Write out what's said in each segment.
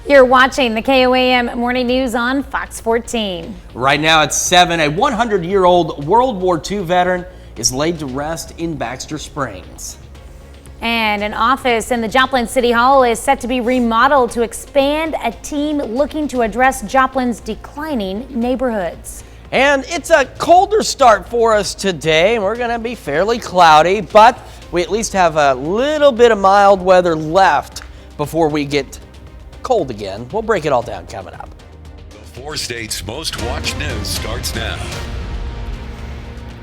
You're watching the KOAM Morning News on Fox 14. Right now at 7, a 100-year-old World War II veteran is laid to rest in Baxter Springs. And an office in the Joplin City Hall is set to be remodeled to expand a team looking to address Joplin's declining neighborhoods. And it's a colder start for us today, and we're going to be fairly cloudy, but we at least have a little bit of mild weather left before we get cold again. We'll break it all down coming up. The 4 states' most watched news starts now.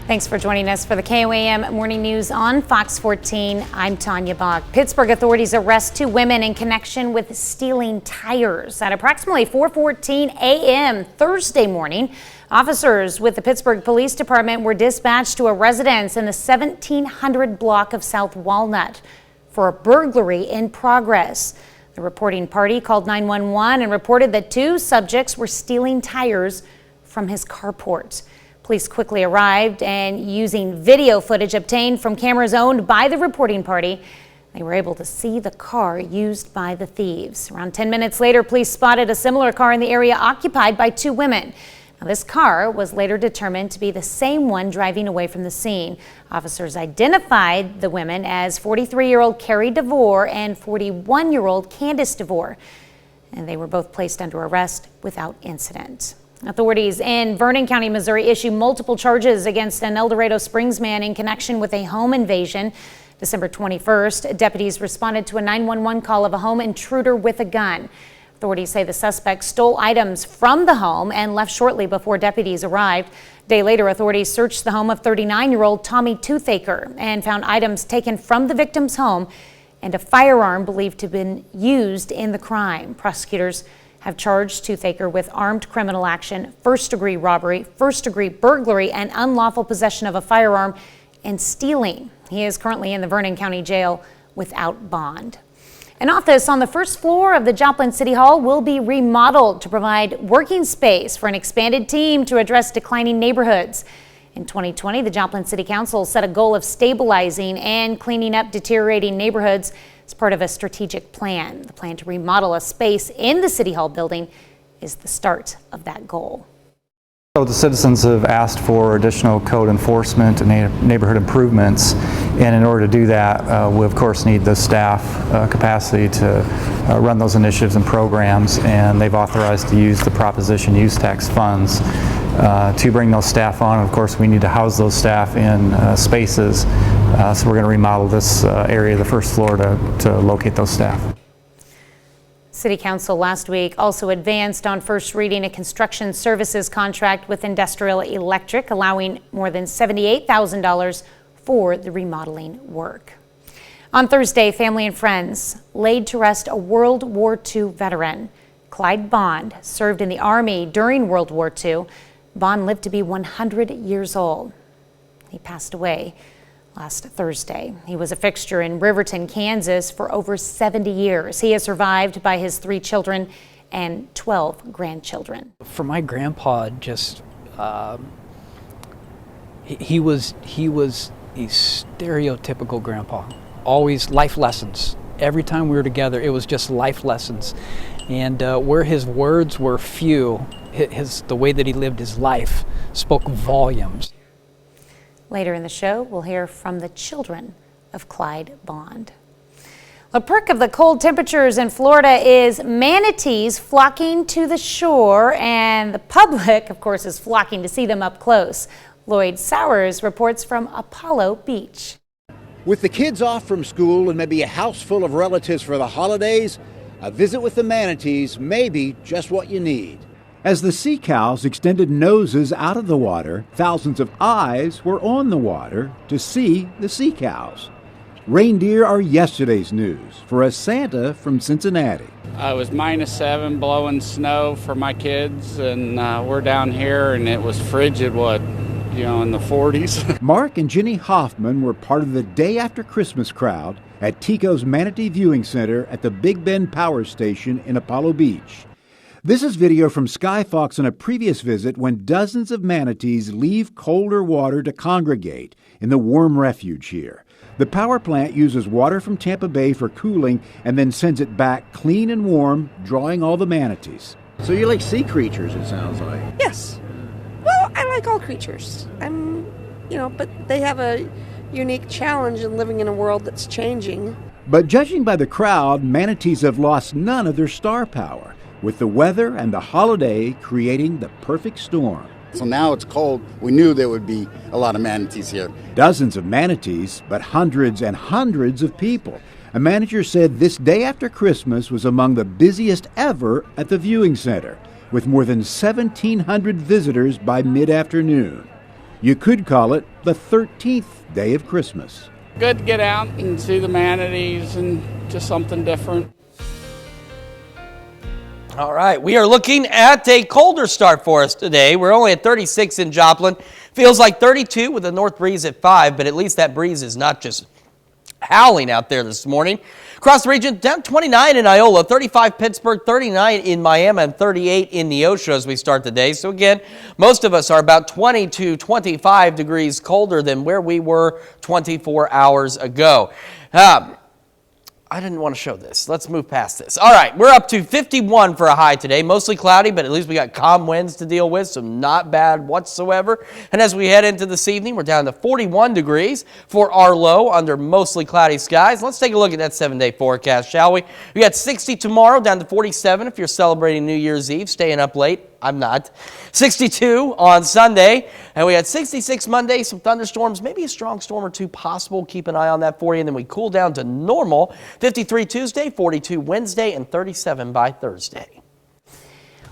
Thanks for joining us for the KOAM Morning News on Fox 14. I'm Tanya Bach. Pittsburgh authorities arrest 2 women in connection with stealing tires. At approximately 4:14 a.m. Thursday morning, officers with the Pittsburgh Police Department were dispatched to a residence in the 1700 block of South Walnut for a burglary in progress. The reporting party called 911 and reported that 2 subjects were stealing tires from his carport. Police quickly arrived and, using video footage obtained from cameras owned by the reporting party, they were able to see the car used by the thieves. Around 10 minutes later, police spotted a similar car in the area occupied by 2 women. Now, this car was later determined to be the same one driving away from the scene. Officers identified the women as 43-year-old Carrie DeVore and 41-year-old Candace DeVore, and they were both placed under arrest without incident. Authorities in Vernon County, Missouri issue multiple charges against an El Dorado Springs man in connection with a home invasion. December 21st, deputies responded to a 911 call of a home intruder with a gun. Authorities say the suspect stole items from the home and left shortly before deputies arrived. A day later, authorities searched the home of 39-year-old Tommy Toothaker and found items taken from the victim's home and a firearm believed to have been used in the crime. Prosecutors have charged Toothaker with armed criminal action, first-degree robbery, first-degree burglary, and unlawful possession of a firearm and stealing. He is currently in the Vernon County Jail without bond. An office on the first floor of the Joplin City Hall will be remodeled to provide working space for an expanded team to address declining neighborhoods. In 2020, the Joplin City Council set a goal of stabilizing and cleaning up deteriorating neighborhoods as part of a strategic plan. The plan to remodel a space in the City Hall building is the start of that goal. So the citizens have asked for additional code enforcement and neighborhood improvements, and in order to do that, we of course need the staff capacity to run those initiatives and programs, and they've authorized to use the proposition use tax funds to bring those staff on. Of course, we need to house those staff in spaces, so we're going to remodel this area, the first floor, to locate those staff. City Council last week also advanced on first reading a construction services contract with Industrial Electric, allowing more than $78,000 for the remodeling work. On Thursday, family and friends laid to rest a World War II veteran. Clyde Bond served in the Army during World War II. Bond lived to be 100 years old. He passed away last Thursday. He was a fixture in Riverton, Kansas for over 70 years. He is survived by his 3 children and 12 grandchildren. For my grandpa, just he was a stereotypical grandpa. Always life lessons. Every time we were together, it was just life lessons. And where his words were few, the way that he lived his life spoke volumes. Later in the show, we'll hear from the children of Clyde Bond. A perk of the cold temperatures in Florida is manatees flocking to the shore, and the public, of course, is flocking to see them up close. Lloyd Sowers reports from Apollo Beach. With the kids off from school and maybe a house full of relatives for the holidays, a visit with the manatees may be just what you need. As the sea cows extended noses out of the water, thousands of eyes were on the water to see the sea cows. Reindeer are yesterday's news for a Santa from Cincinnati. It was -7, blowing snow for my kids, and we're down here, and it was frigid, in the 40s. Mark and Jenny Hoffman were part of the day after Christmas crowd at Tico's Manatee Viewing Center at the Big Bend Power Station in Apollo Beach. This is video from Skyfox on a previous visit when dozens of manatees leave colder water to congregate in the warm refuge here. The power plant uses water from Tampa Bay for cooling and then sends it back clean and warm, drawing all the manatees. So you like sea creatures, it sounds like. Yes. Well, I like all creatures. But they have a unique challenge in living in a world that's changing. But judging by the crowd, manatees have lost none of their star power, with the weather and the holiday creating the perfect storm. So now it's cold. We knew there would be a lot of manatees here. Dozens of manatees, but hundreds and hundreds of people. A manager said this day after Christmas was among the busiest ever at the viewing center, with more than 1,700 visitors by mid-afternoon. You could call it the 13th day of Christmas. Good to get out and see the manatees and just something different. All right, we are looking at a colder start for us today. We're only at 36 in Joplin. Feels like 32 with a north breeze at 5, but at least that breeze is not just howling out there this morning. Across the region, down 29 in Iola, 35 Pittsburgh, 39 in Miami, and 38 in Neosho as we start the day. So again, most of us are about 20 to 25 degrees colder than where we were 24 hours ago. I didn't want to show this. Let's move past this. All right, we're up to 51 for a high today. Mostly cloudy, but at least we got calm winds to deal with, so not bad whatsoever. And as we head into this evening, we're down to 41 degrees for our low under mostly cloudy skies. Let's take a look at that 7-day forecast, shall we? We got 60 tomorrow, down to 47 if you're celebrating New Year's Eve, staying up late. I'm not. 62 on Sunday, and we had 66 Monday, some thunderstorms, maybe a strong storm or two possible. Keep an eye on that for you, and then we cool down to normal. 53 Tuesday, 42 Wednesday, and 37 by Thursday.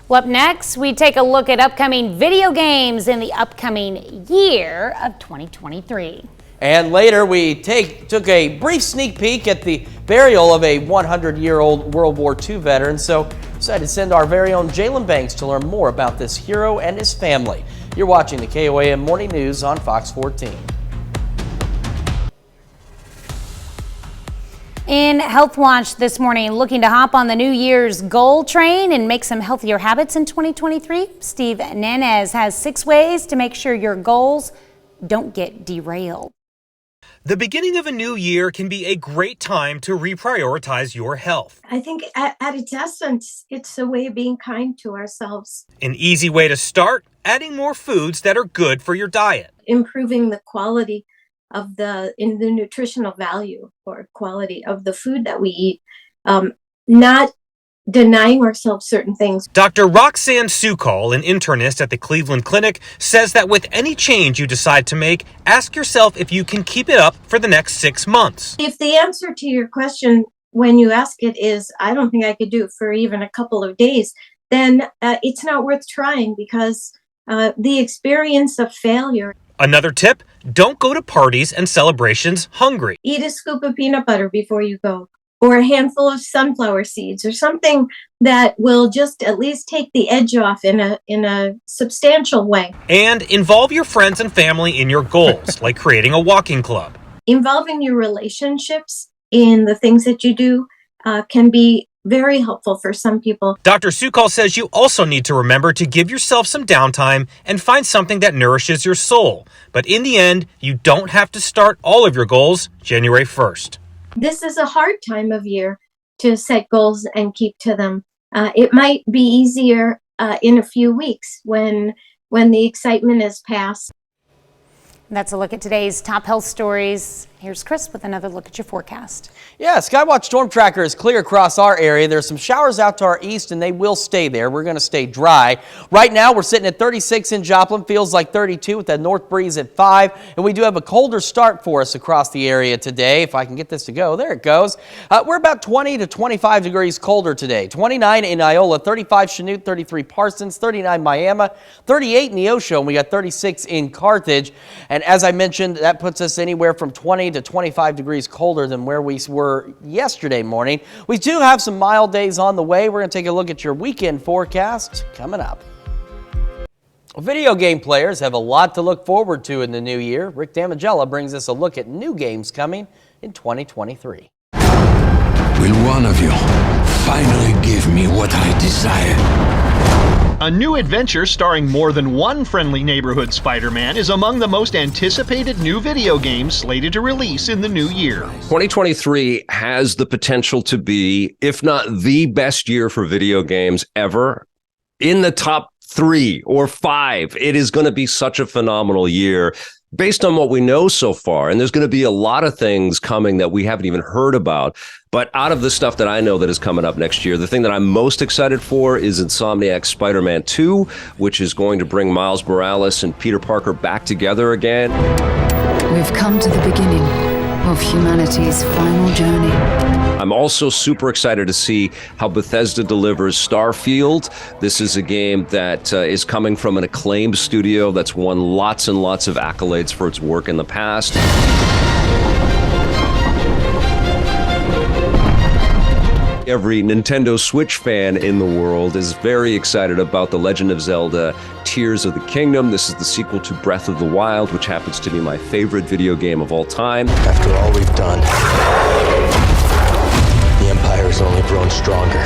Well, up next, we take a look at upcoming video games in the upcoming year of 2023. And later, we took a brief sneak peek at the burial of a 100-year-old World War II veteran. So decided to send our very own Jalen Banks to learn more about this hero and his family. You're watching the KOAM Morning News on Fox 14. In Health Watch this morning, looking to hop on the New Year's goal train and make some healthier habits in 2023, Steve Nanez has 6 ways to make sure your goals don't get derailed. The beginning of a new year can be a great time to reprioritize your health. I think at its essence, it's a way of being kind to ourselves. An easy way to start, adding more foods that are good for your diet. Improving the quality of the nutritional value or quality of the food that we eat, not denying ourselves certain things. Dr. Roxanne Sukol, an internist at the Cleveland Clinic, says that with any change you decide to make, ask yourself if you can keep it up for the next 6 months. If the answer to your question when you ask it is, I don't think I could do it for even a couple of days, then it's not worth trying because the experience of failure. Another tip, don't go to parties and celebrations hungry. Eat a scoop of peanut butter before you go, or a handful of sunflower seeds, or something that will just at least take the edge off in a substantial way. And involve your friends and family in your goals, like creating a walking club. Involving your relationships in the things that you do can be very helpful for some people. Dr. Sukol says you also need to remember to give yourself some downtime and find something that nourishes your soul. But in the end, you don't have to start all of your goals January 1st. This is a hard time of year to set goals and keep to them. It might be easier in a few weeks when the excitement is past. That's a look at today's top health stories. Here's Chris with another look at your forecast. Yeah, Skywatch Storm Tracker is clear across our area. There's some showers out to our east, and they will stay there. We're going to stay dry. Right now, we're sitting at 36 in Joplin. Feels like 32 with that north breeze at 5. And we do have a colder start for us across the area today. If I can get this to go. There it goes. We're about 20 to 25 degrees colder today. 29 in Iola, 35 Chanute, 33 Parsons, 39 Miami, 38 Neosho, and we got 36 in Carthage. And as I mentioned, that puts us anywhere from 20 to 25 degrees colder than where we were yesterday morning. We do have some mild days on the way. We're going to take a look at your weekend forecast coming up. Video game players have a lot to look forward to in the new year. Rick Damigella brings us a look at new games coming in 2023. Will one of you finally give me what I desire? A A new adventure starring more than one friendly neighborhood Spider-Man is among the most anticipated new video games slated to release in the new year. 2023 has the potential to be, if not the best year for video games ever, in the top 3 or 5. It is going to be such a phenomenal year based on what we know so far. And there's going to be a lot of things coming that we haven't even heard about. But out of the stuff that I know that is coming up next year, the thing that I'm most excited for is Insomniac's Spider-Man 2, which is going to bring Miles Morales and Peter Parker back together again. We've come to the beginning of humanity's final journey. I'm also super excited to see how Bethesda delivers Starfield. This is a game that is coming from an acclaimed studio that's won lots and lots of accolades for its work in the past. Every Nintendo Switch fan in the world is very excited about The Legend of Zelda Tears of the Kingdom. This is the sequel to Breath of the Wild, which happens to be my favorite video game of all time. After all we've done, the Empire's only grown stronger.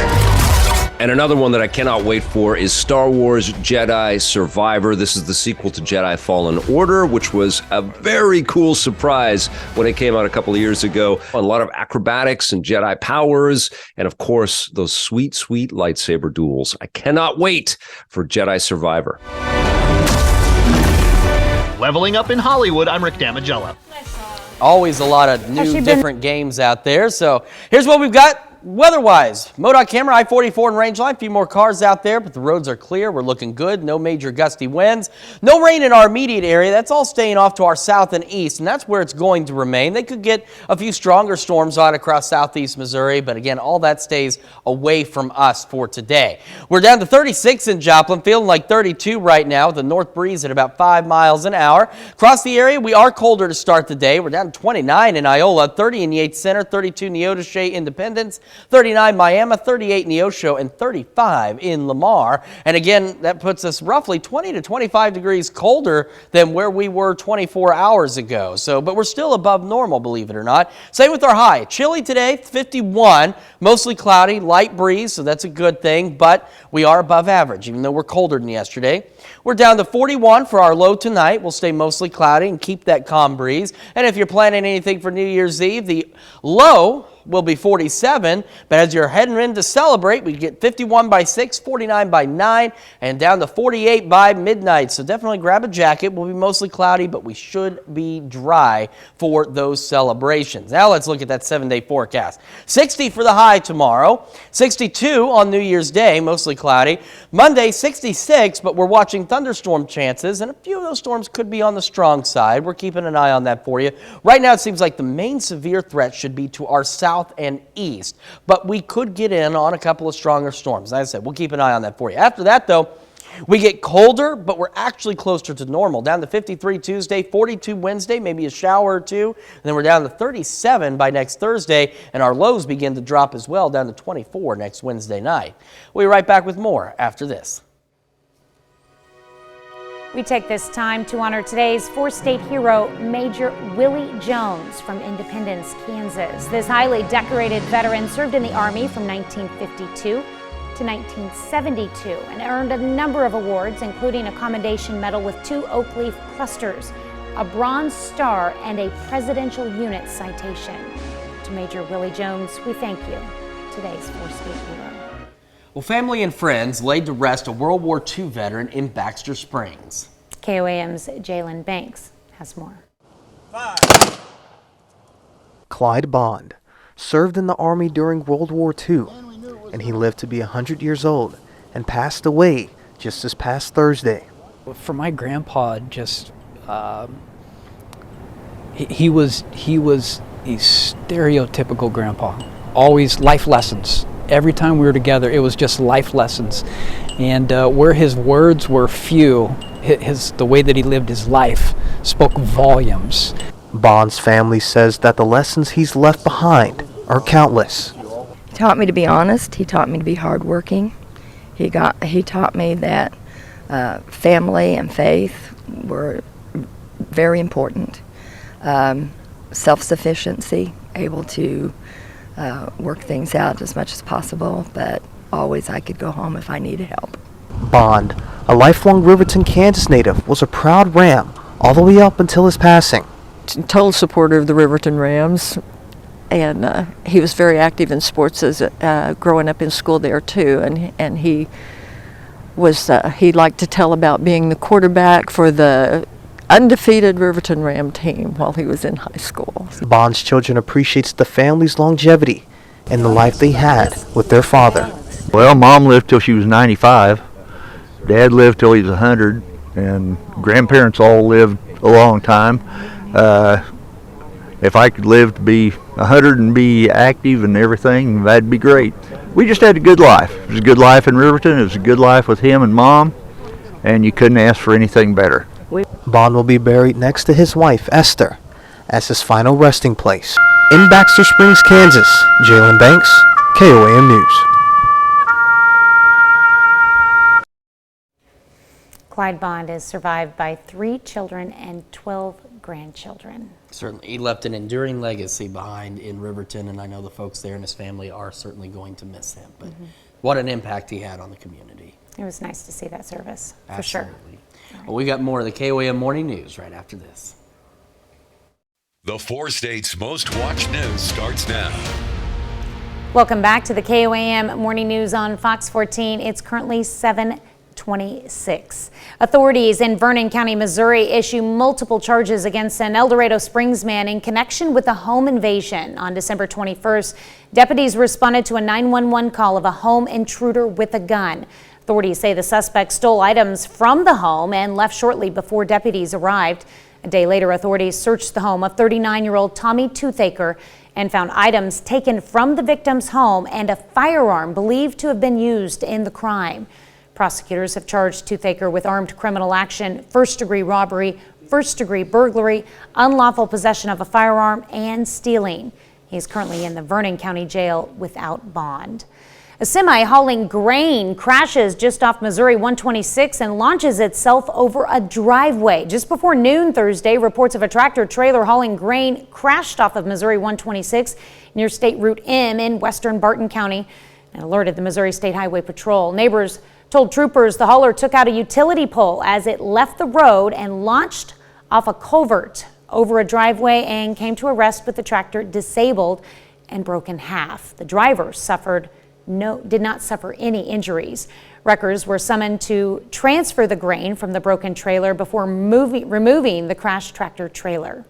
And another one that I cannot wait for is Star Wars Jedi Survivor. This is the sequel to Jedi Fallen Order, which was a very cool surprise when it came out a couple of years ago. A lot of acrobatics and Jedi powers, and of course, those sweet, sweet lightsaber duels. I cannot wait for Jedi Survivor. Leveling up in Hollywood, I'm Rick Damigella. Always a lot of new, different games out there. So here's what we've got. Weather-wise, MoDOT camera, I-44 and range line. A few more cars out there, but the roads are clear. We're looking good. No major gusty winds. No rain in our immediate area. That's all staying off to our south and east, and that's where it's going to remain. They could get a few stronger storms out across southeast Missouri, but again, all that stays away from us for today. We're down to 36 in Joplin, feeling like 32 right now, with a north breeze at about 5 miles an hour. Across the area, we are colder to start the day. We're down to 29 in Iola, 30 in Yates Center, 32 Neodesha, Independence, 39 Miami, 38 Neosho, and 35 in Lamar. And again, that puts us roughly 20 to 25 degrees colder than where we were 24 hours ago. So, but we're still above normal, believe it or not. Same with our high. Chilly today, 51, mostly cloudy, light breeze, so that's a good thing, but we are above average, even though we're colder than yesterday. We're down to 41 for our low tonight. We'll stay mostly cloudy and keep that calm breeze. And if you're planning anything for New Year's Eve, the low will be 47, but as you're heading in to celebrate, we get 51 by 6, 49 by 9, and down to 48 by midnight. So definitely grab a jacket. We'll be mostly cloudy, but we should be dry for those celebrations. Now let's look at that 7-day forecast. 60 for the high tomorrow, 62 on New Year's Day, mostly cloudy. Monday, 66, but we're watching thunderstorm chances, and a few of those storms could be on the strong side. We're keeping an eye on that for you. Right now, it seems like the main severe threat should be to our south and east, but we could get in on a couple of stronger storms. As I said, we'll keep an eye on that for you. After that, though, we get colder, but we're actually closer to normal. Down to 53 Tuesday, 42 Wednesday, maybe a shower or two, and then we're down to 37 by next Thursday, and our lows begin to drop as well, down to 24 next Wednesday night. We'll be right back with more after this. We take this time to honor today's four-state hero, Major Willie Jones from Independence, Kansas. This highly decorated veteran served in the Army from 1952 to 1972 and earned a number of awards, including a Commendation Medal with 2 Oak Leaf clusters, a Bronze Star, and a Presidential Unit Citation. To Major Willie Jones, we thank you, today's four-state hero. Well, family and friends laid to rest a World War II veteran in Baxter Springs. KOAM's Jalen Banks has more. Clyde Bond served in the Army during World War II, and he lived to be 100 years old and passed away just this past Thursday. For my grandpa, just he was a stereotypical grandpa. Always life lessons. Every time we were together, it was just life lessons. And where his words were few, the way that he lived his life spoke volumes. Bond's family says that the lessons he's left behind are countless. He taught me to be honest. He taught me to be hardworking. He taught me that family and faith were very important. Self-sufficiency, able to work things out as much as possible, but always I could go home if I needed help. Bond, a lifelong Riverton, Kansas native, was a proud Ram all the way up until his passing. Total supporter of the Riverton Rams, and he was very active in sports as growing up in school there too, and he liked to tell about being the quarterback for the undefeated Riverton Ram team while he was in high school. Bond's children appreciates the family's longevity and the life they had with their father. Well, Mom lived till she was 95. Dad lived till he was 100, and grandparents all lived a long time. If I could live to be 100 and be active and everything, that'd be great. We just had a good life. It was a good life in Riverton. It was a good life with him and Mom, and you couldn't ask for anything better. Bond will be buried next to his wife, Esther, as his final resting place. In Baxter Springs, Kansas, Jalen Banks, KOAM News. Clyde Bond is survived by 3 children and 12 grandchildren. Certainly, he left an enduring legacy behind in Riverton, and I know the folks there and his family are certainly going to miss him. But what an impact he had on the community. It was nice to see that service, for Absolutely. sure. Well, we got more of the KOAM Morning News right after this. The 4 states' most watched news starts now. Welcome back to the KOAM Morning News on Fox 14. It's currently 7:26. Authorities in Vernon County, Missouri issue multiple charges against an El Dorado Springs man in connection with a home invasion. On December 21st, deputies responded to a 911 call of a home intruder with a gun. Authorities say the suspect stole items from the home and left shortly before deputies arrived. A day later, authorities searched the home of 39-year-old Tommy Toothaker and found items taken from the victim's home and a firearm believed to have been used in the crime. Prosecutors have charged Toothaker with armed criminal action, first-degree robbery, first-degree burglary, unlawful possession of a firearm, and stealing. He's currently in the Vernon County Jail without bond. A semi hauling grain crashes just off Missouri 126 and launches itself over a driveway. Just before noon Thursday, reports of a tractor trailer hauling grain crashed off of Missouri 126 near State Route M in western Barton County and alerted the Missouri State Highway Patrol. Neighbors told troopers the hauler took out a utility pole as it left the road and launched off a culvert over a driveway and came to a rest with the tractor disabled and broken half. The driver did not suffer any injuries. Wreckers were summoned to transfer the grain from the broken trailer before removing the crashed tractor trailer.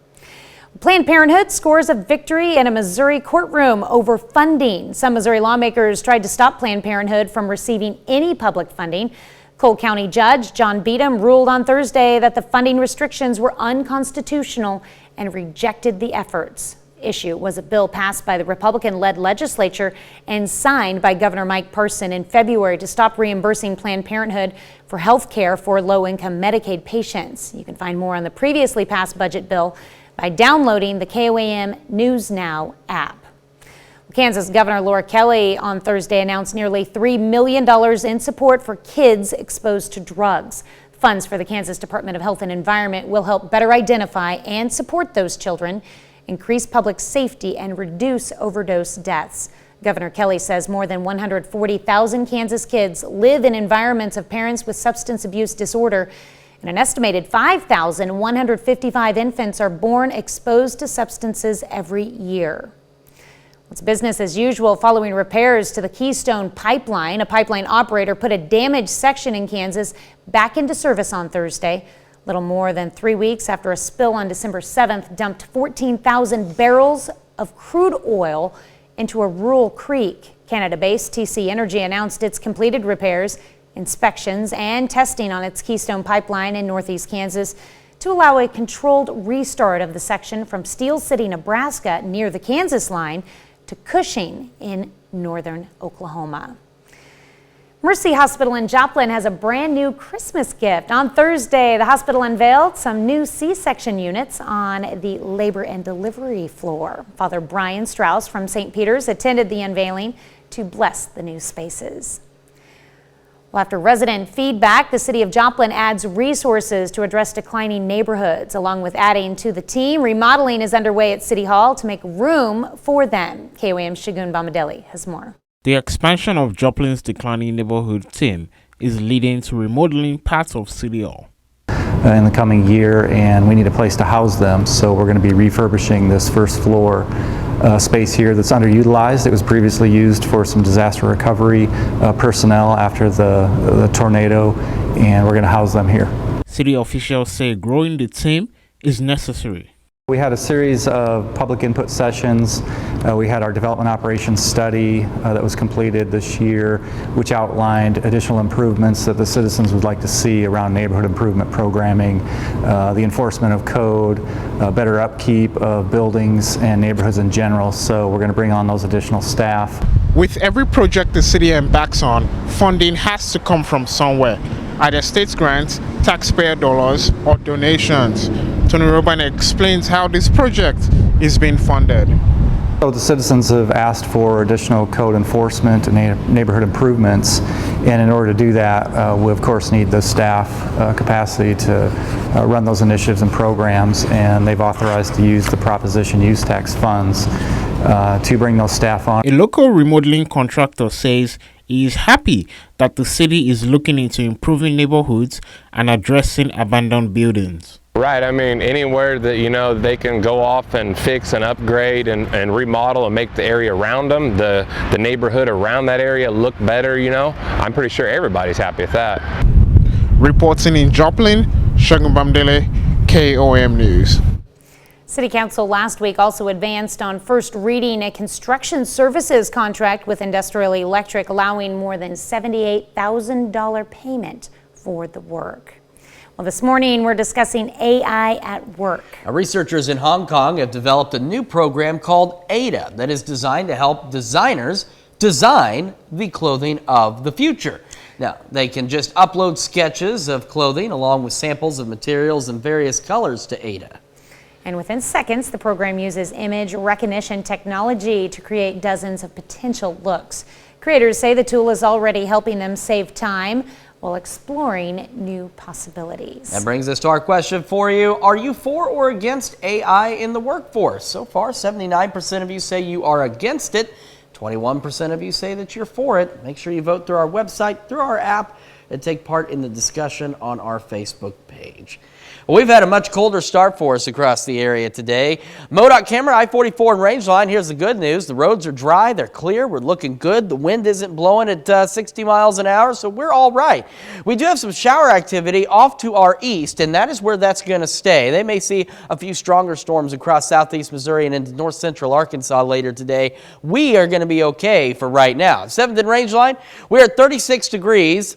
Planned Parenthood scores a victory in a Missouri courtroom over funding. Some Missouri lawmakers tried to stop Planned Parenthood from receiving any public funding. Cole County Judge John Beadham ruled on Thursday that the funding restrictions were unconstitutional and rejected the efforts. Issue was a bill passed by the Republican-led legislature and signed by Governor Mike Parson in February to stop reimbursing Planned Parenthood for health care for low-income Medicaid patients. You can find more on the previously passed budget bill by downloading the KOAM News Now app. Kansas Governor Laura Kelly on Thursday announced nearly $3 million in support for kids exposed to drugs. Funds for the Kansas Department of Health and Environment will help better identify and support those children, increase public safety, and reduce overdose deaths. Governor Kelly says more than 140,000 Kansas kids live in environments of parents with substance abuse disorder, and an estimated 5,155 infants are born exposed to substances every year. It's business as usual following repairs to the Keystone Pipeline. A pipeline operator put a damaged section in Kansas back into service on Thursday. Little more than 3 weeks after a spill on December 7th dumped 14,000 barrels of crude oil into a rural creek. Canada-based TC Energy announced its completed repairs, inspections, and testing on its Keystone Pipeline in northeast Kansas to allow a controlled restart of the section from Steel City, Nebraska, near the Kansas line, to Cushing in northern Oklahoma. Mercy Hospital in Joplin has a brand new Christmas gift. On Thursday, the hospital unveiled some new C-section units on the labor and delivery floor. Father Brian Strauss from St. Peter's attended the unveiling to bless the new spaces. Well, after resident feedback, the city of Joplin adds resources to address declining neighborhoods. Along with adding to the team, remodeling is underway at City Hall to make room for them. KOAM's Shagun Bamadelli has more. The expansion of Joplin's declining neighborhood team is leading to remodeling parts of City Hall. In the coming year, and we need a place to house them, so we're going to be refurbishing this first floor space here that's underutilized. It was previously used for some disaster recovery personnel after the tornado, and we're going to house them here. City officials say growing the team is necessary. We had a series of public input sessions. We had our development operations study that was completed this year, which outlined additional improvements that the citizens would like to see around neighborhood improvement programming, the enforcement of code, better upkeep of buildings and neighborhoods in general. So we're going to bring on those additional staff. With every project the city embarks on, funding has to come from somewhere, either state grants, taxpayer dollars, or donations. Tony Robin explains how this project is being funded. So the citizens have asked for additional code enforcement and neighborhood improvements, and in order to do that, we of course need the staff capacity to run those initiatives and programs, and they've authorized to use the proposition use tax funds to bring those staff on. A local remodeling contractor says he is happy that the city is looking into improving neighborhoods and addressing abandoned buildings. Right, I mean, anywhere that, you know, they can go off and fix and upgrade and remodel and make the area around them, the neighborhood around that area look better, you know, I'm pretty sure everybody's happy with that. Reporting in Joplin, Shagun Bamdele, KOAM News. City Council last week also advanced on first reading a construction services contract with Industrial Electric, allowing more than $78,000 payment for the work. Well, this morning we're discussing AI at work. Researchers in Hong Kong have developed a new program called ADA that is designed to help designers design the clothing of the future. Now, they can just upload sketches of clothing along with samples of materials and various colors to ADA. And within seconds, the program uses image recognition technology to create dozens of potential looks. Creators say the tool is already helping them save time while exploring new possibilities. That brings us to our question for you. Are you for or against AI in the workforce? So far, 79% of you say you are against it. 21% of you say that you're for it. Make sure you vote through our website, through our app, and take part in the discussion on our Facebook page. Well, we've had a much colder start for us across the area today. MoDOT camera, I-44 and range line. Here's the good news. The roads are dry. They're clear. We're looking good. The wind isn't blowing at 60 miles an hour, so we're all right. We do have some shower activity off to our east, and that is where that's going to stay. They may see a few stronger storms across southeast Missouri and into north central Arkansas later today. We are going to be okay for right now. 7th and range line, we're at 36 degrees.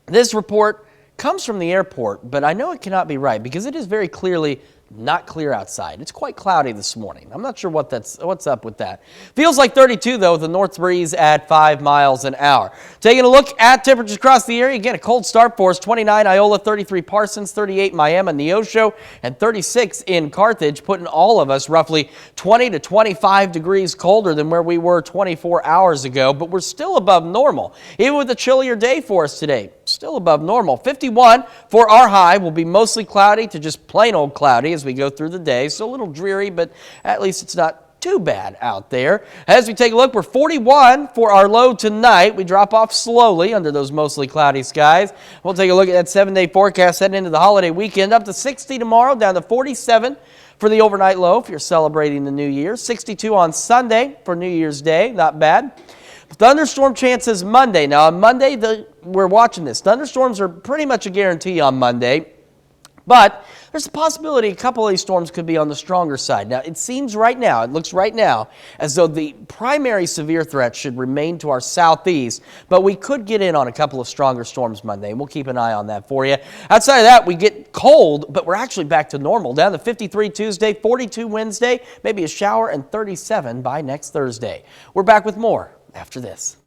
This report comes from the airport, but I know it cannot be right because it is very clearly not clear outside. It's quite cloudy this morning. I'm not sure what's up with that. Feels like 32 though, with the north breeze at 5 miles an hour. Taking a look at temperatures across the area. Again, a cold start for us. 29 Iola, 33 Parsons, 38 Miami, Neosho, and 36 in Carthage, putting all of us roughly 20 to 25 degrees colder than where we were 24 hours ago, but we're still above normal. Even with a chillier day for us today, still above normal. 51 for our high. Will be mostly cloudy to just plain old cloudy as we go through the day. So a little dreary, but at least it's not too bad out there. As we take a look, we're 41 for our low tonight. We drop off slowly under those mostly cloudy skies. We'll take a look at that 7-day forecast heading into the holiday weekend. Up to 60 tomorrow, down to 47 for the overnight low if you're celebrating the new year. 62 on Sunday for New Year's Day. Not bad. Thunderstorm chances Monday. Now on Monday, we're watching this. Thunderstorms are pretty much a guarantee on Monday. But there's a possibility a couple of these storms could be on the stronger side. Now, it seems right now, it looks right now, as though the primary severe threat should remain to our southeast, but we could get in on a couple of stronger storms Monday, and we'll keep an eye on that for you. Outside of that, we get cold, but we're actually back to normal. Down to 53 Tuesday, 42 Wednesday, maybe a shower, and 37 by next Thursday. We're back with more after this.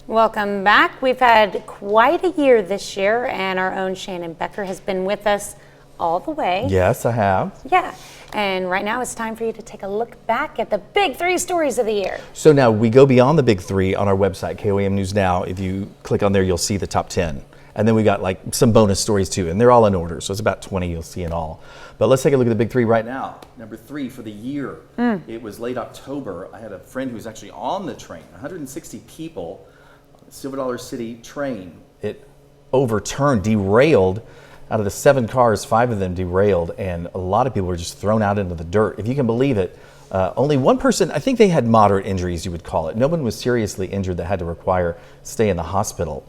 Welcome back. We've had quite a year this year, and our own Shannon Becker has been with us all the way. Yes, I have. Yeah, and right now it's time for you to take a look back at the big 3 stories of the year. So now we go beyond the big 3 on our website, KOAM News Now. If you click on there, you'll see the top 10. And then we got like some bonus stories too, and they're all in order. So it's about 20 you'll see in all. But let's take a look at the big 3 right now. Number 3 for the year. It was late October. I had a friend who was actually on the train, 160 people. Silver Dollar City train. It overturned, derailed. Out of the 7 cars, 5 of them derailed, and a lot of people were just thrown out into the dirt. If you can believe it, only one person, I think they had moderate injuries, you would call it. No one was seriously injured that had to require stay in the hospital.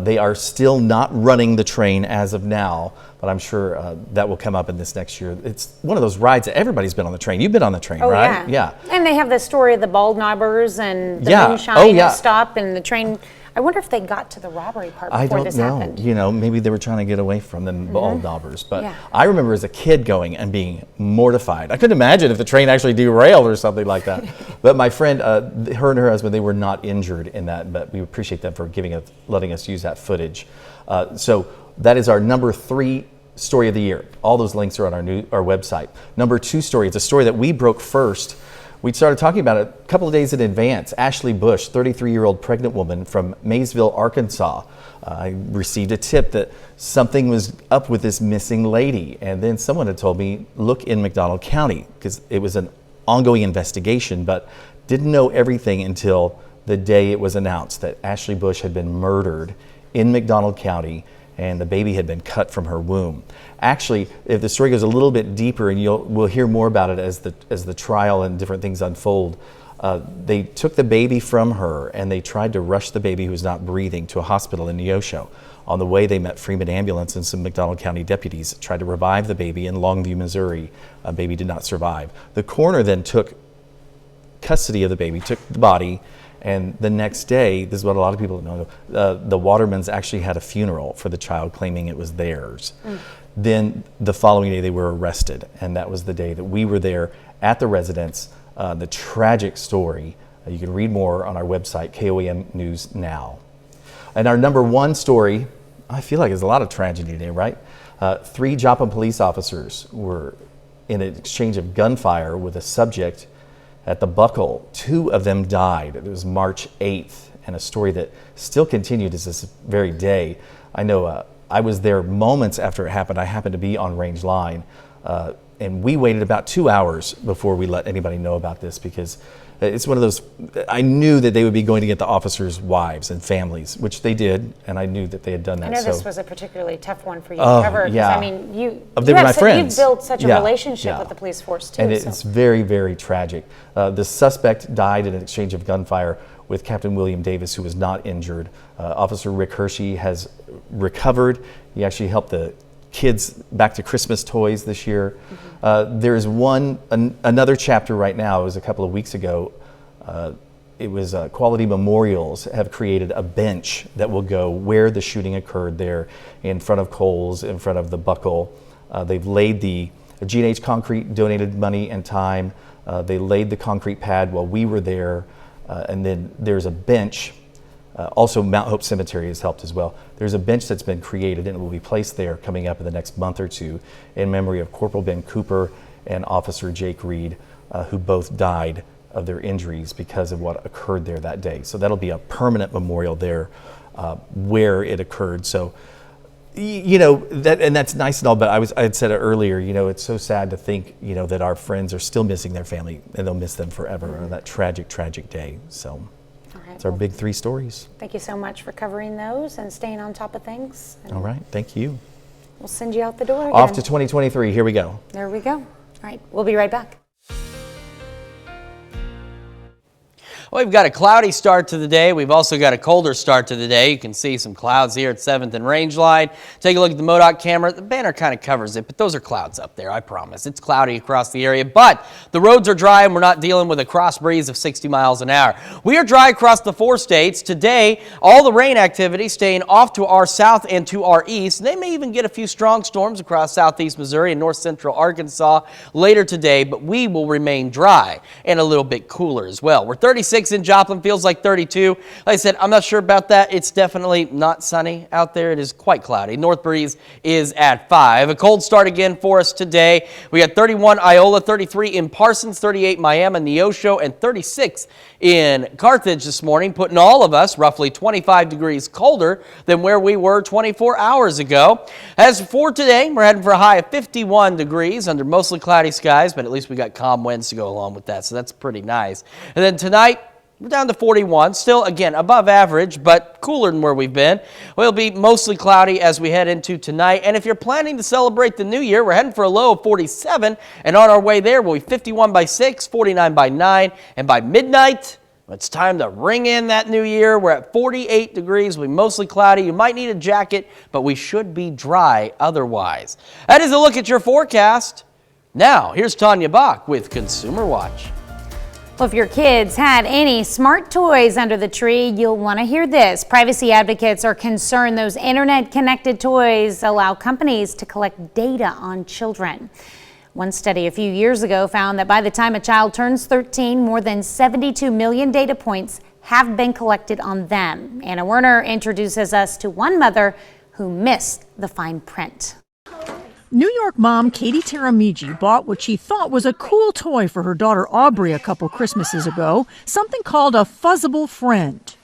They are still not running the train as of now, but I'm sure that will come up in this next year. It's one of those rides that everybody's been on the train. You've been on the train, right? Yeah. And they have the story of the bald knobbers and the Yeah. moonshine Oh, yeah. stop and the train. I wonder if they got to the robbery part before I don't this know. happened. You know, maybe they were trying to get away from them bald knobbers. But Yeah. I remember as a kid going and being mortified. I couldn't imagine if the train actually derailed or something like that. But my friend, her and her husband, they were not injured in that. But we appreciate them for letting us use that footage. So that is our number 3 story of the year. All those links are on our website. Number 2 story. It's a story that we broke first. We started talking about it a couple of days in advance. Ashley Bush, 33-year-old pregnant woman from Maysville, Arkansas. I received a tip that something was up with this missing lady. And then someone had told me, look in McDonald County, because it was an ongoing investigation, but didn't know everything until the day it was announced that Ashley Bush had been murdered in McDonald County and the baby had been cut from her womb. Actually, if the story goes a little bit deeper, and we'll hear more about it as the trial and different things unfold, they took the baby from her and they tried to rush the baby who was not breathing to a hospital in Neosho. On the way, they met Freeman Ambulance and some McDonald County deputies, tried to revive the baby in Longview, Missouri. A baby did not survive. The coroner then took custody of the baby, took the body, and the next day, this is what a lot of people don't know, the Watermans actually had a funeral for the child, claiming it was theirs. Then the following day, they were arrested, and that was the day that we were there at the residence. The tragic story, you can read more on our website, KOAM News Now. And our number 1 story, I feel like there's a lot of tragedy today, right? 3 Joplin police officers were in an exchange of gunfire with a subject at the Buckle. 2 of them died. It was March 8th, and a story that still continued to this very day. I know I was there moments after it happened. I happened to be on Range Line, and we waited about 2 hours before we let anybody know about this, because it's one of those, I knew that they would be going to get the officers' wives and families, which they did, and I knew that they had done that. I know so, this was a particularly tough one for you to cover, because yeah. I mean, They were my friends. You've built such a Yeah, relationship yeah. with the police force too. And it's very, very tragic. The suspect died in an exchange of gunfire with Captain William Davis, who was not injured. Officer Rick Hershey has recovered. He actually helped the kids back to Christmas toys this year. There is another chapter right now. It was a couple of weeks ago. It was Quality Memorials have created a bench that will go where the shooting occurred there in front of Kohl's, in front of the Buckle. They've laid the G&H Concrete donated money and time. They laid the concrete pad while we were there. And then there's a bench. Also, Mount Hope Cemetery has helped as well. There's a bench that's been created and it will be placed there coming up in the next month or 2 in memory of Corporal Ben Cooper and Officer Jake Reed, who both died of their injuries because of what occurred there that day. So that'll be a permanent memorial there where it occurred. So, you know, that's nice and all, but I had said it earlier, you know, it's so sad to think, you know, that our friends are still missing their family and they'll miss them forever on that tragic, tragic day. So it's our big 3 stories. Thank you so much for covering those and staying on top of things. All right, thank you. We'll send you out the door again. Off to 2023, here we go. There we go. All right, we'll be right back. Well, we've got a cloudy start to the day. We've also got a colder start to the day. You can see some clouds here at 7th and Range Line. Take a look at the MoDOT camera. The banner kind of covers it, but those are clouds up there, I promise. It's cloudy across the area, but the roads are dry and we're not dealing with a cross breeze of 60 miles an hour. We are dry across the 4 states. Today, all the rain activity staying off to our south and to our east. They may even get a few strong storms across southeast Missouri and north central Arkansas later today, but we will remain dry and a little bit cooler as well. We're 36 in Joplin, feels like 32. Like I said, I'm not sure about that. It's definitely not sunny out there. It is quite cloudy. North breeze is at 5. A cold start again for us today. We got 31 Iola, 33 in Parsons, 38 Miami, Neosho, and 36 in Carthage this morning, putting all of us roughly 25 degrees colder than where we were 24 hours ago. As for today, we're heading for a high of 51 degrees under mostly cloudy skies, but at least we got calm winds to go along with that, so that's pretty nice. And then tonight, We're down to 41, still, again, above average, but cooler than where we've been. We'll be mostly cloudy as we head into tonight. And if you're planning to celebrate the new year, we're heading for a low of 47. And on our way there, we'll be 51 by 6, 49 by 9. And by midnight, it's time to ring in that new year. We're at 48 degrees. We'll be mostly cloudy. You might need a jacket, but we should be dry otherwise. That is a look at your forecast. Now, here's Tanya Bach with Consumer Watch. Well, if your kids had any smart toys under the tree, you'll want to hear this. Privacy advocates are concerned those internet-connected toys allow companies to collect data on children. One study a few years ago found that by the time a child turns 13, more than 72 million data points have been collected on them. Anna Werner introduces us to one mother who missed the fine print. New York mom Katie Taramiji bought what she thought was a cool toy for her daughter Aubrey a couple Christmases ago, something called a fuzzable friend.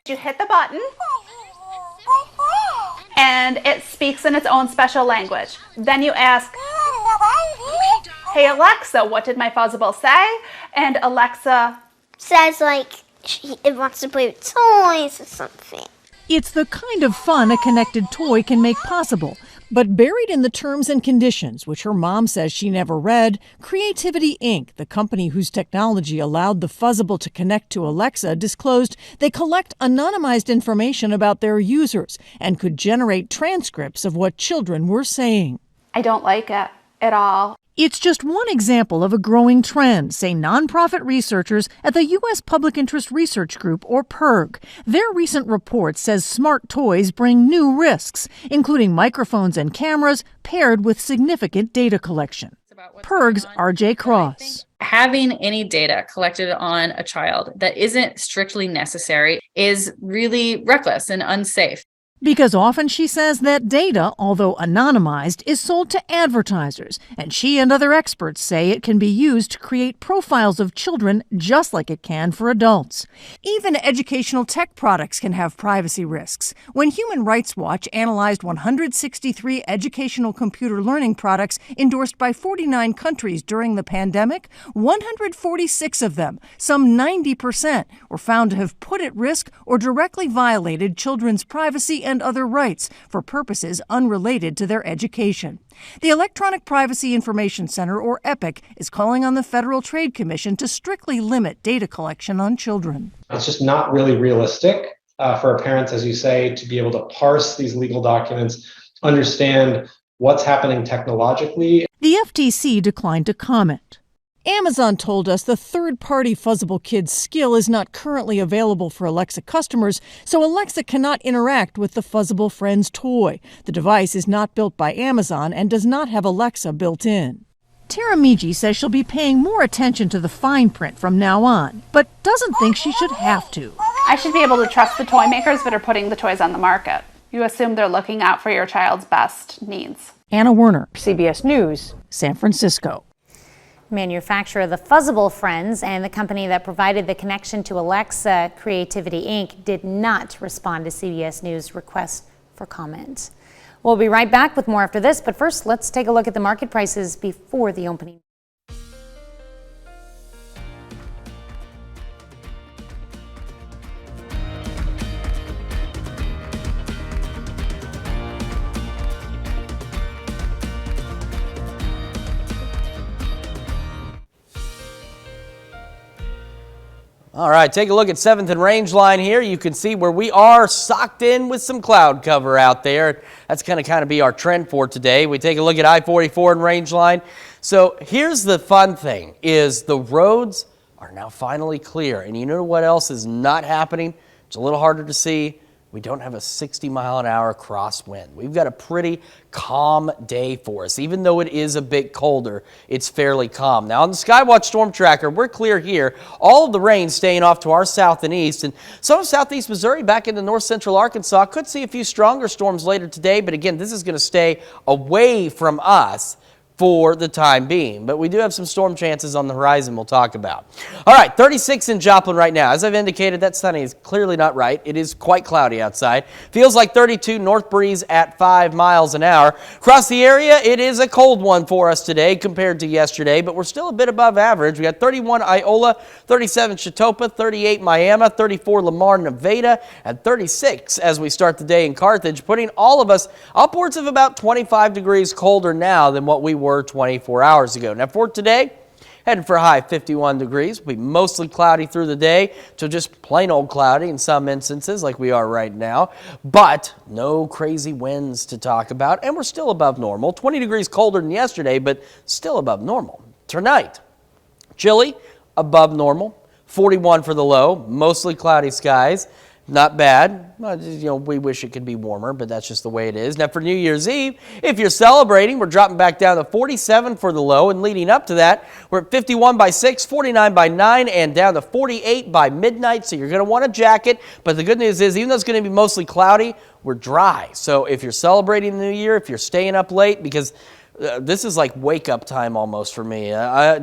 You hit the button and it speaks in its own special language. Then you ask, "Hey Alexa, what did my fuzzable say?" And Alexa says like it wants to play with toys or something. It's the kind of fun a connected toy can make possible. But buried in the terms and conditions, which her mom says she never read, Creativity Inc., the company whose technology allowed the fuzzable to connect to Alexa, disclosed they collect anonymized information about their users and could generate transcripts of what children were saying. I don't like it at all. It's just one example of a growing trend, say nonprofit researchers at the U.S. Public Interest Research Group, or PIRG. Their recent report says smart toys bring new risks, including microphones and cameras paired with significant data collection. PIRG's R.J. Cross. Having any data collected on a child that isn't strictly necessary is really reckless and unsafe. Because often, she says, that data, although anonymized, is sold to advertisers, and she and other experts say it can be used to create profiles of children just like it can for adults. Even educational tech products can have privacy risks. When Human Rights Watch analyzed 163 educational computer learning products endorsed by 49 countries during the pandemic, 146 of them, some 90%, were found to have put at risk or directly violated children's privacy and other rights for purposes unrelated to their education. The Electronic Privacy Information Center, or EPIC, is calling on the Federal Trade Commission to strictly limit data collection on children. It's just not really realistic for parents, as you say, to be able to parse these legal documents, understand what's happening technologically. The FTC declined to comment. Amazon told us the third-party Fuzzable Kids skill is not currently available for Alexa customers, so Alexa cannot interact with the Fuzzable Friends toy. The device is not built by Amazon and does not have Alexa built in. Taramiji says she'll be paying more attention to the fine print from now on, but doesn't think she should have to. I should be able to trust the toy makers that are putting the toys on the market. You assume they're looking out for your child's best needs. Anna Werner, CBS News, San Francisco. Manufacturer of the Fuzzable Friends and the company that provided the connection to Alexa, Creativity Inc., did not respond to CBS News' request for comment. We'll be right back with more after this, but first let's take a look at the market prices before the opening. All right, take a look at 7th and Range Line here. You can see where we are socked in with some cloud cover out there. That's going to kind of be our trend for today. We take a look at I-44 and Range Line. So here's the fun thing, is the roads are now finally clear. And you know what else is not happening? It's a little harder to see. We don't have a 60-mile-an-hour crosswind. We've got a pretty calm day for us. Even though it is a bit colder, it's fairly calm. Now, on the Skywatch Storm Tracker, we're clear here. All of the rain staying off to our south and east. And some of southeast Missouri back into north central Arkansas could see a few stronger storms later today. But again, this is going to stay away from us. for the time being. But we do have some storm chances on the horizon we'll talk about. All right, 36 in Joplin right now. As I've indicated, that sunny is clearly not right. It is quite cloudy outside. Feels like 32, north breeze at 5 miles an hour. Across the area, it is a cold one for us today compared to yesterday, but we're still a bit above average. We got 31 Iola, 37 Chitopa, 38 Miami, 34 Lamar, Nevada, and 36 as we start the day in Carthage, putting all of us upwards of about 25 degrees colder now than what we were 24 hours ago. Now for today, heading for a high 51 degrees. We'll be mostly cloudy through the day to just plain old cloudy in some instances like we are right now, but no crazy winds to talk about, and we're still above normal. 20 degrees colder than yesterday, but still above normal. Tonight, chilly, above normal, 41 for the low, mostly cloudy skies. Not bad. We wish it could be warmer, but that's just the way it is. Now for New Year's Eve, if you're celebrating, we're dropping back down to 47 for the low, and leading up to that, we're at 51 by 6, 49 by 9, and down to 48 by midnight, so you're going to want a jacket. But the good news is, even though it's going to be mostly cloudy, we're dry. So if you're celebrating the New Year, if you're staying up late, because this is like wake-up time almost for me. I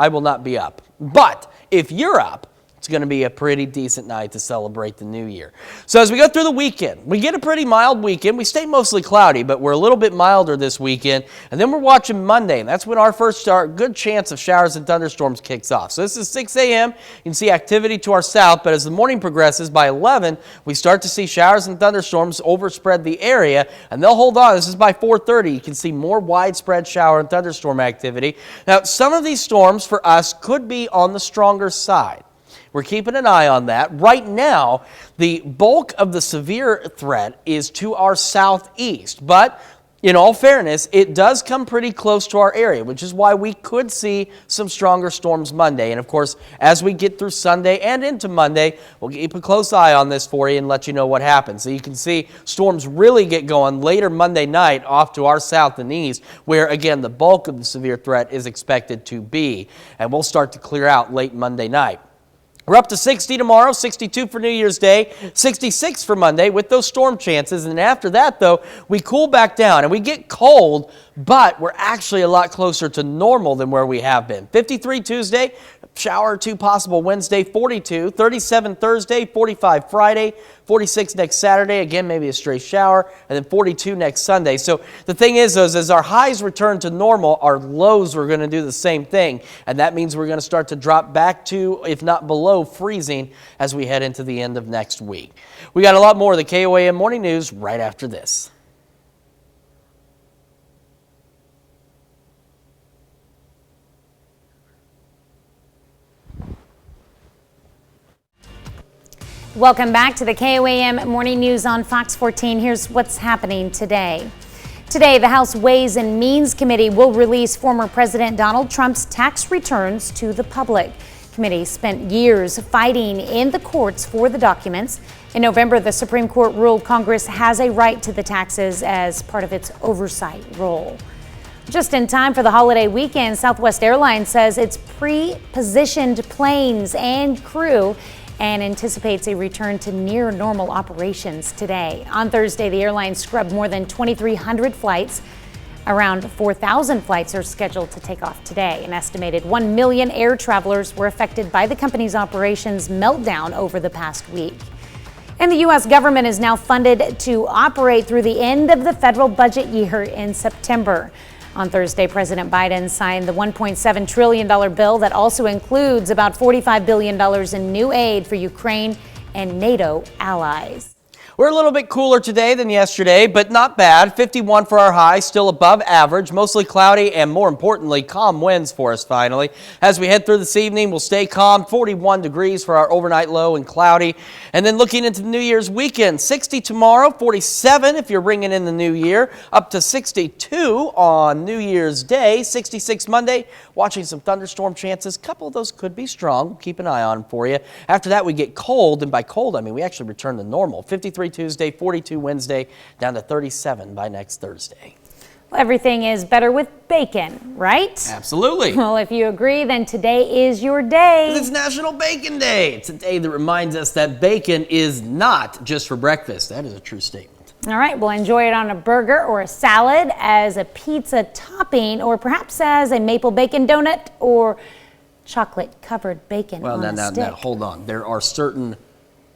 will not be up. But if you're up, it's going to be a pretty decent night to celebrate the new year. So as we go through the weekend, we get a pretty mild weekend. We stay mostly cloudy, but we're a little bit milder this weekend. And then we're watching Monday, and that's when our first good chance of showers and thunderstorms kicks off. So this is 6 a.m. You can see activity to our south, but as the morning progresses, by 11, we start to see showers and thunderstorms overspread the area, and they'll hold on. This is by 4:30. You can see more widespread shower and thunderstorm activity. Now, some of these storms for us could be on the stronger side. We're keeping an eye on that. Right now, the bulk of the severe threat is to our southeast. But in all fairness, it does come pretty close to our area, which is why we could see some stronger storms Monday. And of course, as we get through Sunday and into Monday, we'll keep a close eye on this for you and let you know what happens. So you can see storms really get going later Monday night off to our south and east, where again, the bulk of the severe threat is expected to be. And we'll start to clear out late Monday night. We're up to 60 tomorrow, 62 for New Year's Day, 66 for Monday with those storm chances. And after that, though, we cool back down and we get cold, but we're actually a lot closer to normal than where we have been. 53 Tuesday, shower or two possible Wednesday, 42, 37 Thursday, 45 Friday, 46 next Saturday, again, maybe a stray shower, and then 42 next Sunday. So the thing is, though, as our highs return to normal, our lows are going to do the same thing. And that means we're going to start to drop back to, if not below, freezing as we head into the end of next week. We got a lot more of the KOAM Morning News right after this. Welcome back to the KOAM Morning News on Fox 14. Here's what's happening today. Today, the House Ways and Means Committee will release former President Donald Trump's tax returns to the public. The committee spent years fighting in the courts for the documents. In November, the Supreme Court ruled Congress has a right to the taxes as part of its oversight role. Just in time for the holiday weekend, Southwest Airlines says it's pre-positioned planes and crew and anticipates a return to near normal operations today. On Thursday, the airline scrubbed more than 2,300 flights. Around 4,000 flights are scheduled to take off today. An estimated 1 million air travelers were affected by the company's operations meltdown over the past week. And the U.S. government is now funded to operate through the end of the federal budget year in September. On Thursday, President Biden signed the $1.7 trillion bill that also includes about $45 billion in new aid for Ukraine and NATO allies. We're a little bit cooler today than yesterday, but not bad. 51 for our high, still above average, mostly cloudy, and more importantly, calm winds for us finally. As we head through this evening, we'll stay calm, 41 degrees for our overnight low and cloudy. And then looking into the New Year's weekend, 60 tomorrow, 47 if you're ringing in the new year, up to 62 on New Year's Day, 66 Monday, watching some thunderstorm chances. A couple of those could be strong. We'll keep an eye on them for you. After that, we get cold, and by cold, I mean we actually return to normal. 53 Tuesday, 42 Wednesday, down to 37 by next Thursday. Well, everything is better with bacon, right? Absolutely. Well, if you agree, then today is your day. It's National Bacon Day. It's a day that reminds us that bacon is not just for breakfast. That is a true statement. All right, we'll enjoy it on a burger or a salad, as a pizza topping, or perhaps as a maple bacon donut or chocolate-covered bacon on a stick. Now, hold on. There are certain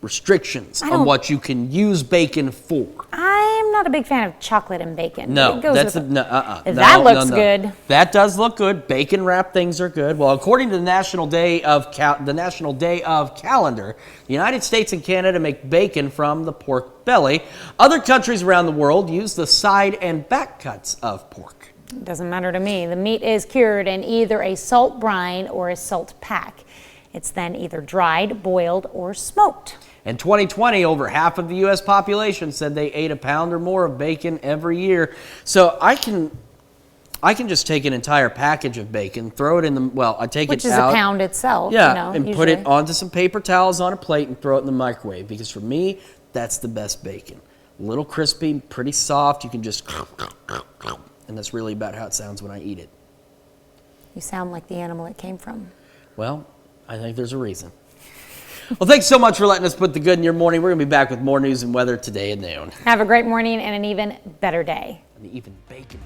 restrictions on what you can use bacon for. I'm not a big fan of chocolate and bacon. No, that looks good. That does look good. Bacon wrapped things are good. Well, according to the National Day of Calendar, the United States and Canada make bacon from the pork belly. Other countries around the world use the side and back cuts of pork. It doesn't matter to me. The meat is cured in either a salt brine or a salt pack. It's then either dried, boiled, or smoked. In 2020, over half of the U.S. population said they ate a pound or more of bacon every year. So I can just take an entire package of bacon, throw it in the, I take it out. Which is a pound itself. Yeah, and put it onto some paper towels on a plate and throw it in the microwave. Because for me, that's the best bacon. A little crispy, pretty soft. You can just, and that's really about how it sounds when I eat it. You sound like the animal it came from. Well, I think there's a reason. Well, thanks so much for letting us put the good in your morning. We're going to be back with more news and weather today at noon. Have a great morning and an even better day. And even bacon.